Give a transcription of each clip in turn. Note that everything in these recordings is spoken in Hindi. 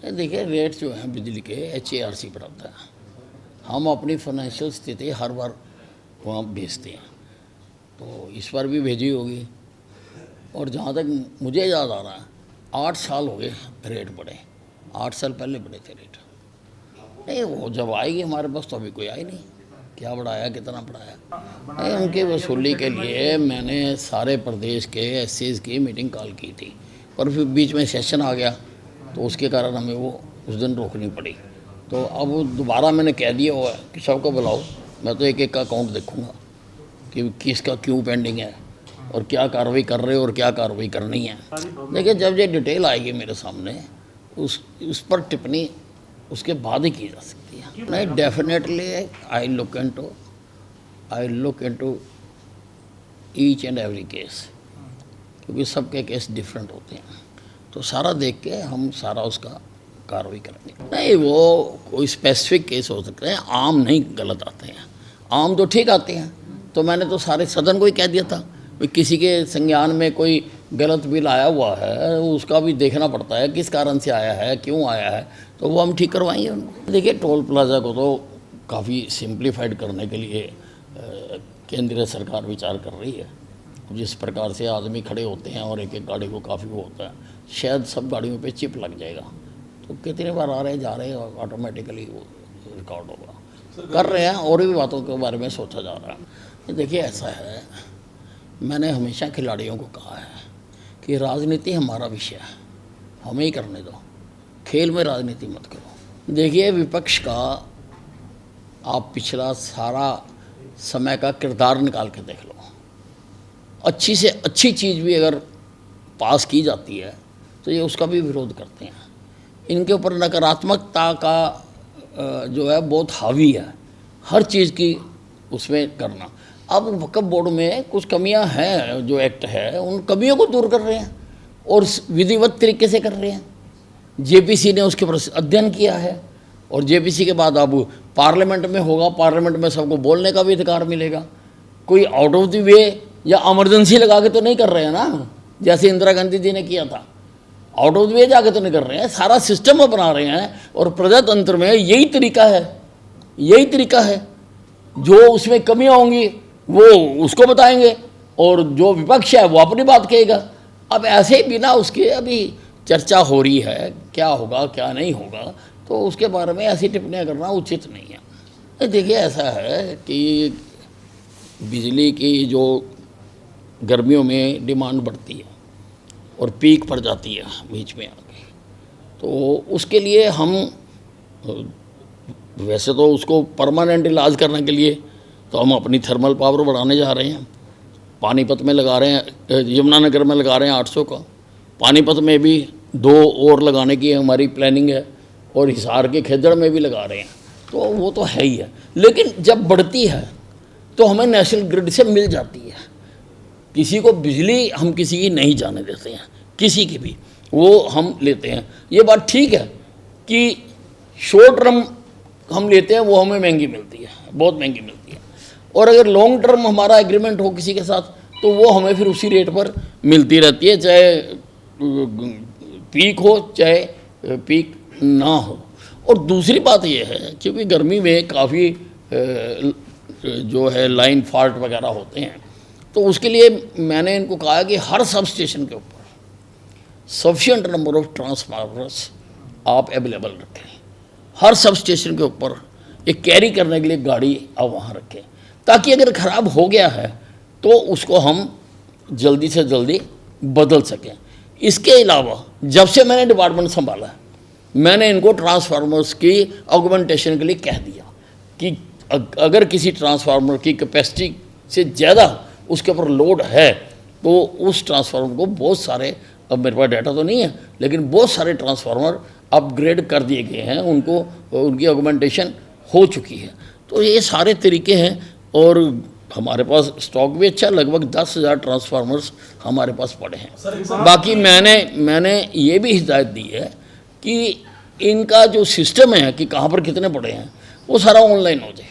देखिए रेट जो है बिजली के HARC पर आता है। हम अपनी फाइनेंशियल स्थिति हर बार वहाँ भेजते हैं, तो इस बार भी भेजी होगी। और जहाँ तक मुझे याद आ रहा है 8 साल हो गए रेट बढ़े, 8 साल पहले बढ़े थे रेट। नहीं, वो जब आएगी हमारे पास तो अभी कोई आई नहीं, क्या बढ़ाया कितना बढ़ाया। नहीं, उनकी वसूली के लिए मैंने सारे प्रदेश के SCs की मीटिंग कॉल की थी, पर फिर बीच में सेशन आ गया तो उसके कारण हमें वो उस दिन रोकनी पड़ी। तो अब दोबारा मैंने कह दिया हुआ है कि सबको बुलाओ, मैं तो एक एक का अकाउंट देखूँगा कि किसका क्यों पेंडिंग है और क्या कार्रवाई कर रहे हो और क्या कार्रवाई करनी है। देखिए जब ये डिटेल आएगी मेरे सामने उस पर टिप्पणी उसके बाद ही की जा सकती है। नहीं, definitely I look into each and every case, क्योंकि सबके केस डिफरेंट होते हैं, तो सारा देख के हम सारा उसका कार्रवाई करेंगे। नहीं, वो कोई स्पेसिफिक केस हो सकते हैं, आम नहीं गलत आते हैं, आम तो ठीक आते हैं। तो मैंने तो सारे सदन को ही कह दिया था कि किसी के संज्ञान में कोई गलत बिल आया हुआ है उसका भी देखना पड़ता है, किस कारण से आया है, क्यों आया है, तो वो हम ठीक करवाएंगे उनको। देखिए टोल प्लाजा को तो काफ़ी सिंप्लीफाइड करने के लिए केंद्रीय सरकार विचार कर रही है। जिस प्रकार से आदमी खड़े होते हैं और एक एक गाड़ी को काफ़ी वो होता है, शायद सब गाड़ियों पे चिप लग जाएगा, तो कितने बार आ रहे जा रहे हैं ऑटोमेटिकली वो रिकॉर्ड होगा। कर रहे हैं, और भी बातों के बारे में सोचा जा रहा है। देखिए ऐसा है, मैंने हमेशा खिलाड़ियों को कहा है कि राजनीति हमारा विषय है, हमें ही करने दो, खेल में राजनीति मत करो। देखिए विपक्ष का आप पिछला सारा समय का किरदार निकाल के देख लो, अच्छी से अच्छी चीज़ भी अगर पास की जाती है तो ये उसका भी विरोध करते हैं। इनके ऊपर नकारात्मकता का जो है बहुत हावी है, हर चीज़ की उसमें करना। अब वक्फ बोर्ड में कुछ कमियां हैं, जो एक्ट है उन कमियों को दूर कर रहे हैं और विधिवत तरीके से कर रहे हैं। JPC ने उसके ऊपर अध्ययन किया है और JPC के बाद अब पार्लियामेंट में होगा, पार्लियामेंट में सबको बोलने का भी अधिकार मिलेगा। कोई आउट ऑफ द वे या इमरजेंसी लगा के तो नहीं कर रहे हैं ना, जैसे इंदिरा गांधी जी ने किया था। आउट ऑफ द वे जाके तो नहीं कर रहे हैं, सारा सिस्टम अपना रहे हैं। और प्रजातंत्र में यही तरीका है, यही तरीका है। जो उसमें कमियां होंगी वो उसको बताएंगे और जो विपक्ष है वो अपनी बात कहेगा। अब ऐसे ही बिना उसके अभी चर्चा हो रही है, क्या होगा क्या नहीं होगा, तो उसके बारे में ऐसी टिप्पणियाँ करना उचित नहीं है। देखिए ऐसा है कि बिजली की जो गर्मियों में डिमांड बढ़ती है और पीक पर जाती है बीच में आके, तो उसके लिए हम वैसे तो उसको परमानेंट इलाज करने के लिए तो हम अपनी थर्मल पावर बढ़ाने जा रहे हैं। पानीपत में लगा रहे हैं, यमुनानगर में लगा रहे हैं 800 का, पानीपत में भी 2 और लगाने की हमारी प्लानिंग है और हिसार के खेदड़ में भी लगा रहे हैं। तो वो तो है ही है, लेकिन जब बढ़ती है तो हमें नेशनल ग्रिड से मिल जाती है। किसी को बिजली हम किसी की नहीं जाने देते हैं, किसी की भी वो हम लेते हैं। ये बात ठीक है कि शॉर्ट टर्म हम लेते हैं वो हमें महंगी मिलती है, बहुत महंगी मिलती है, और अगर लॉन्ग टर्म हमारा एग्रीमेंट हो किसी के साथ तो वो हमें फिर उसी रेट पर मिलती रहती है, चाहे पीक हो चाहे पीक ना हो। और दूसरी बात ये है क्योंकि गर्मी में काफ़ी जो है लाइन फॉल्ट वगैरह होते हैं, तो उसके लिए मैंने इनको कहा कि हर सब स्टेशन के ऊपर सफिशिएंट नंबर ऑफ ट्रांसफार्मर्स आप अवेलेबल रखें। हर सब स्टेशन के ऊपर एक कैरी करने के लिए गाड़ी आप वहाँ रखें, ताकि अगर ख़राब हो गया है तो उसको हम जल्दी से जल्दी बदल सकें। इसके अलावा जब से मैंने डिपार्टमेंट संभाला है, मैंने इनको ट्रांसफार्मर्स की ऑगमेंटेशन के लिए कह दिया कि अगर किसी ट्रांसफार्मर की कैपेसिटी से ज़्यादा उसके ऊपर लोड है तो उस ट्रांसफार्मर को बहुत सारे, अब मेरे पास डाटा तो नहीं है, लेकिन बहुत सारे ट्रांसफार्मर अपग्रेड कर दिए गए हैं, उनको उनकी ऑगमेंटेशन हो चुकी है। तो ये सारे तरीके हैं और हमारे पास स्टॉक भी अच्छा, लगभग 10,000 ट्रांसफार्मर्स हमारे पास पड़े हैं। बाकी मैंने ये भी हिदायत दी है कि इनका जो सिस्टम है कि कहाँ पर कितने पड़े हैं वो सारा ऑनलाइन हो जाए,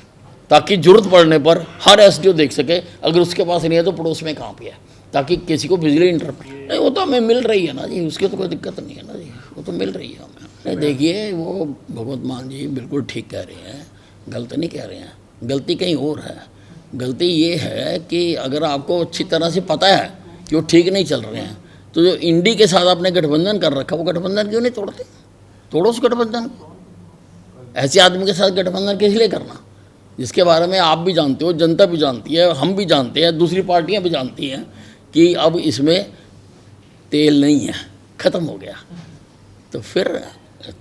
ताकि ज़रूरत पड़ने पर हर SDO देख सके, अगर उसके पास नहीं है तो पड़ोस में कहाँ पे है, ताकि किसी को बिजली इंटरप्ट नहीं। वो तो हमें मिल रही है ना जी, उसकी तो कोई दिक्कत नहीं है ना जी, वो तो मिल रही है हमें। नहीं देखिए, वो भगवत मान जी बिल्कुल ठीक कह रहे हैं, गलत नहीं कह रहे हैं। गलती कहीं और है। गलती ये है कि अगर आपको अच्छी तरह से पता है कि वो ठीक नहीं चल रहे हैं, तो जो इंडी के साथ आपने गठबंधन कर रखा, वो गठबंधन क्यों नहीं तोड़ते? तोड़ो उस गठबंधन को। ऐसे आदमी के साथ गठबंधन किस लिए करना, जिसके बारे में आप भी जानते हो, जनता भी जानती है, हम भी जानते हैं, दूसरी पार्टियां भी जानती हैं कि अब इसमें तेल नहीं है, ख़त्म हो गया। तो फिर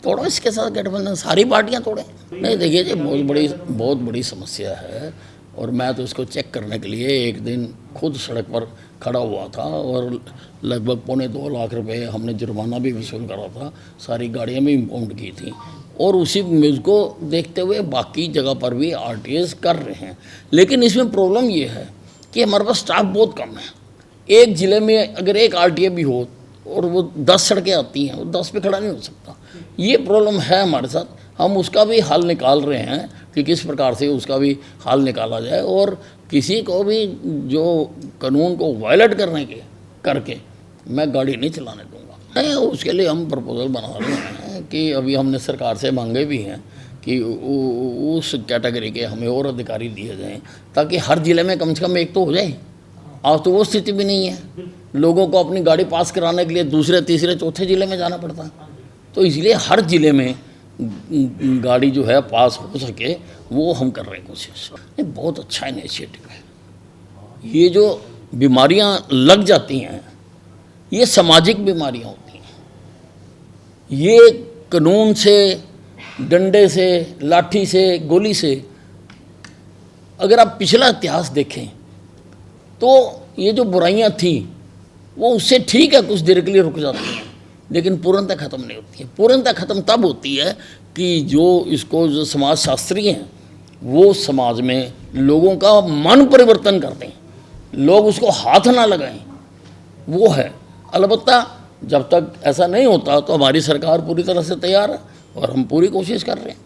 तोड़ो इसके साथ गठबंधन, सारी पार्टियां तोड़ें। नहीं देखिए जी, बहुत बड़ी समस्या है। और मैं तो इसको चेक करने के लिए एक दिन खुद सड़क पर खड़ा हुआ था और लगभग 2.25 लाख रुपए हमने जुर्माना भी वसूल करा था, सारी गाड़ियां भी इम्पाउंड की थी। और उसी मुझको देखते हुए बाकी जगह पर भी आरटीएस कर रहे हैं। लेकिन इसमें प्रॉब्लम ये है कि हमारे पास स्टाफ बहुत कम है। एक ज़िले में अगर एक आरटीए भी हो और वो 10 सड़कें आती हैं, वो 10 पे खड़ा नहीं हो सकता। ये प्रॉब्लम है हमारे साथ। हम उसका भी हल निकाल रहे हैं कि किस प्रकार से उसका भी हल निकाला जाए, और किसी को भी जो कानून को वायलेट करके मैं गाड़ी नहीं चलाने दूंगा। नहीं, उसके लिए हम प्रपोजल बना रहे हैं कि अभी हमने सरकार से मांगे भी हैं कि उस कैटेगरी के हमें और अधिकारी दिए जाएं, ताकि हर ज़िले में कम से कम एक तो हो जाए। आज तो वो स्थिति भी नहीं है। लोगों को अपनी गाड़ी पास कराने के लिए दूसरे, तीसरे, चौथे ज़िले में जाना पड़ता है। तो इसलिए हर ज़िले में गाड़ी जो है पास हो सके, वो हम कर रहे हैं कोशिश। ये बहुत अच्छा इनिशिएटिव है। ये जो बीमारियां लग जाती हैं, ये सामाजिक बीमारियां होती हैं। ये कानून से, डंडे से, लाठी से, गोली से, अगर आप पिछला इतिहास देखें तो ये जो बुराइयां थी वो उससे ठीक है, कुछ देर के लिए रुक जाती हैं, लेकिन पूर्णतः ख़त्म नहीं होती है। पूर्णतः ख़त्म तब होती है कि जो समाजशास्त्री हैं वो समाज में लोगों का मन परिवर्तन करते हैं, लोग उसको हाथ ना लगाएं, वो है। अलबत्ता जब तक ऐसा नहीं होता तो हमारी सरकार पूरी तरह से तैयार है और हम पूरी कोशिश कर रहे हैं।